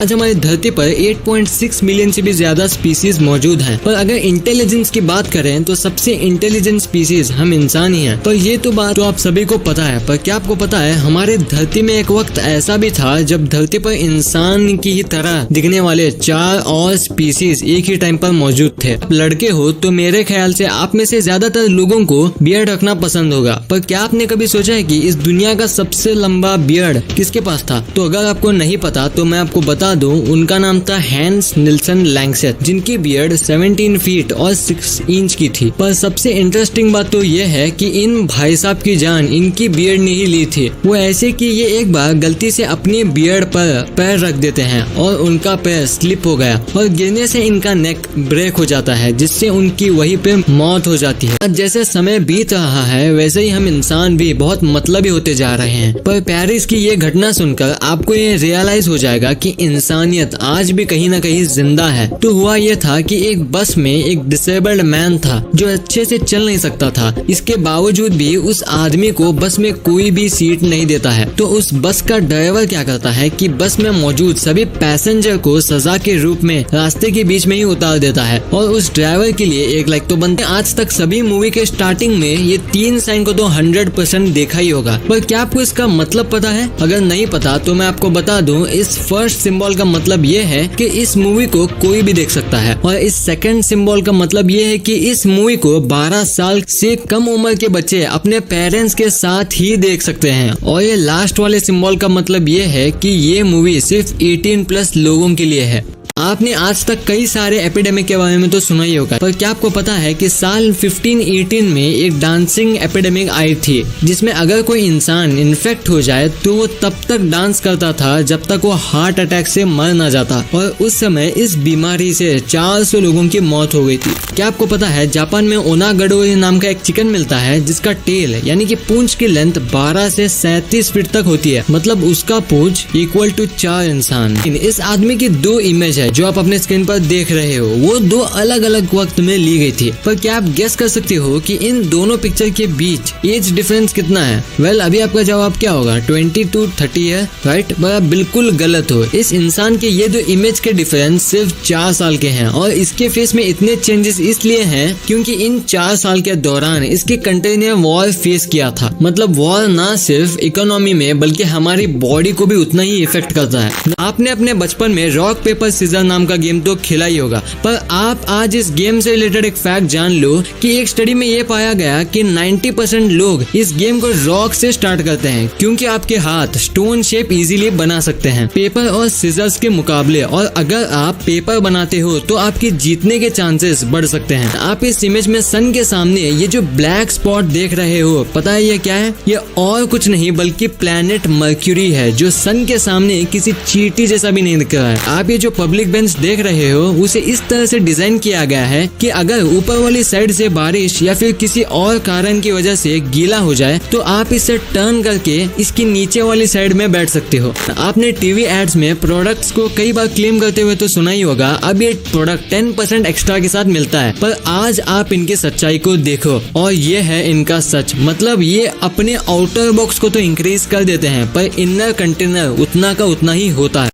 आज हमारी धरती पर 8.6 मिलियन से भी ज्यादा स्पीसीज मौजूद हैं। पर अगर इंटेलिजेंस की बात करें तो सबसे इंटेलिजेंट स्पीसीज हम इंसान ही हैं। पर ये तो बात तो आप सभी को पता है। पर क्या आपको पता है हमारे धरती में एक वक्त ऐसा भी था जब धरती पर इंसान की ही तरह दिखने वाले 4 और स्पीसीज एक ही टाइम पर मौजूद थे। आप लड़के हो तो मेरे ख्याल से आप में से ज्यादातर लोगों को बियर्ड रखना पसंद होगा। पर क्या आपने कभी सोचा है कि इस दुनिया का सबसे लंबा बियर्ड किसके पास था? तो अगर आपको नहीं पता तो मैं आपको बता दूं, उनका नाम था हैंस निल्सन लैंगसेट, जिनकी बियर्ड 17 फीट और 6 इंच की थी। पर सबसे इंटरेस्टिंग बात तो यह है कि इन भाई साहब की जान इनकी बियर्ड ने ही ली थी। वो ऐसे कि ये एक बार गलती से अपनी बियर्ड पर पैर रख देते हैं और उनका पैर स्लिप हो गया और गिरने से इनका नेक ब्रेक हो जाता है, जिससे उनकी वहीं पे मौत हो जाती है। जैसे समय बीत रहा है वैसे ही हम इंसान भी बहुत मतलबी होते जा रहे हैं। पर पेरिस की ये घटना सुनकर आपको ये रियलाइज हो जाएगा कि इंसानियत आज भी कहीं ना कहीं जिंदा है। तो हुआ यह था कि एक बस में एक डिसेबल्ड मैन था जो अच्छे से चल नहीं सकता था। इसके बावजूद भी उस आदमी को बस में कोई भी सीट नहीं देता है। तो उस बस का ड्राइवर क्या करता है कि बस में मौजूद सभी पैसेंजर को सजा के रूप में रास्ते के बीच में ही उतार देता है और उस ड्राइवर के लिए 1 लाख तो बनते। आज तक सभी मूवी के स्टार्टिंग में ये 3 साइन को तो 100% देखा ही होगा। पर क्या आपको इसका मतलब पता है? अगर नहीं पता तो मैं आपको बता दूं, इस फर्स्ट सिंबल का मतलब ये है कि इस मूवी को कोई भी देख सकता है और इस सेकंड सिंबल का मतलब ये है कि इस मूवी को 12 साल से कम उम्र के बच्चे अपने पेरेंट्स के साथ ही देख सकते हैं। और ये लास्ट वाले सिंबल का मतलब ये है कि ये मूवी सिर्फ 18+ लोगों के लिए है। आपने आज तक कई सारे एपिडेमिक के बारे में तो सुना ही होगा, पर क्या आपको पता है कि साल 1518 में एक डांसिंग एपिडेमिक आई थी, जिसमें अगर कोई इंसान इन्फेक्ट हो जाए तो वो तब तक डांस करता था जब तक वो हार्ट अटैक से मर ना जाता। और उस समय इस बीमारी से 400 लोगों की मौत हो गई थी। क्या आपको पता है जापान में ओनागडोरी नाम का एक चिकन मिलता है जिसका टेल यानी कि पूंछ की लेंथ 12 से 37 फीट तक होती है। मतलब उसका पूंछ इक्वल टू 4 इंसान। इस आदमी की 2 इमेज है जो आप अपने स्क्रीन पर देख रहे हो, वो 2 अलग अलग वक्त में ली गई थी। पर क्या आप गेस कर सकते हो कि इन दोनों पिक्चर के बीच एज डिफरेंस कितना है? वेल, अभी आपका जवाब क्या होगा? 20 to 30 है, राइट? पर आप बिल्कुल गलत हो। इस इंसान के ये 2 इमेज के डिफरेंस सिर्फ 4 साल के हैं और इसके फेस में इतने चेंजेस इसलिए हैं क्योंकि इन 4 साल के दौरान इसके कंट्री ने वॉर फेस किया था। मतलब वॉर ना सिर्फ इकोनॉमी में बल्कि हमारी बॉडी को भी उतना ही इफेक्ट करता है। आपने अपने बचपन में रॉक पेपर सीजर नाम का गेम तो खेला ही होगा, पर आप आज इस गेम से रिलेटेड एक फैक्ट जान लो कि एक स्टडी में ये पाया गया कि 90% लोग इस गेम को रॉक से स्टार्ट करते हैं क्योंकि आपके हाथ स्टोन शेप इजीली बना सकते हैं पेपर और सीजर्स के मुकाबले। और अगर आप पेपर बनाते हो तो आपके जीतने के चांसेस बढ़ सकते हैं। आप इस इमेज में सन के सामने ये जो ब्लैक स्पॉट देख रहे हो, पता है ये क्या है? ये और कुछ नहीं बल्कि प्लैनेट मर्क्यूरी है जो सन के सामने किसी चींटी जैसा भी नहीं दिख रहा है। आप ये जो पब्लिक बेंच देख रहे हो उसे इस तरह से डिजाइन किया गया है कि अगर ऊपर वाली साइड से बारिश या फिर किसी और कारण की वजह से गीला हो जाए तो आप इसे टर्न करके इसकी नीचे वाली साइड में बैठ सकते हो। आपने टीवी एड्स में प्रोडक्ट्स को कई बार क्लेम करते हुए तो सुना ही होगा, अब ये प्रोडक्ट 10% एक्स्ट्रा के साथ मिलता है। पर आज आप इनकी सच्चाई को देखो और ये है इनका सच। मतलब ये अपने आउटर बॉक्स को तो इंक्रीज कर देते हैं पर इनर कंटेनर उतना का उतना ही होता है।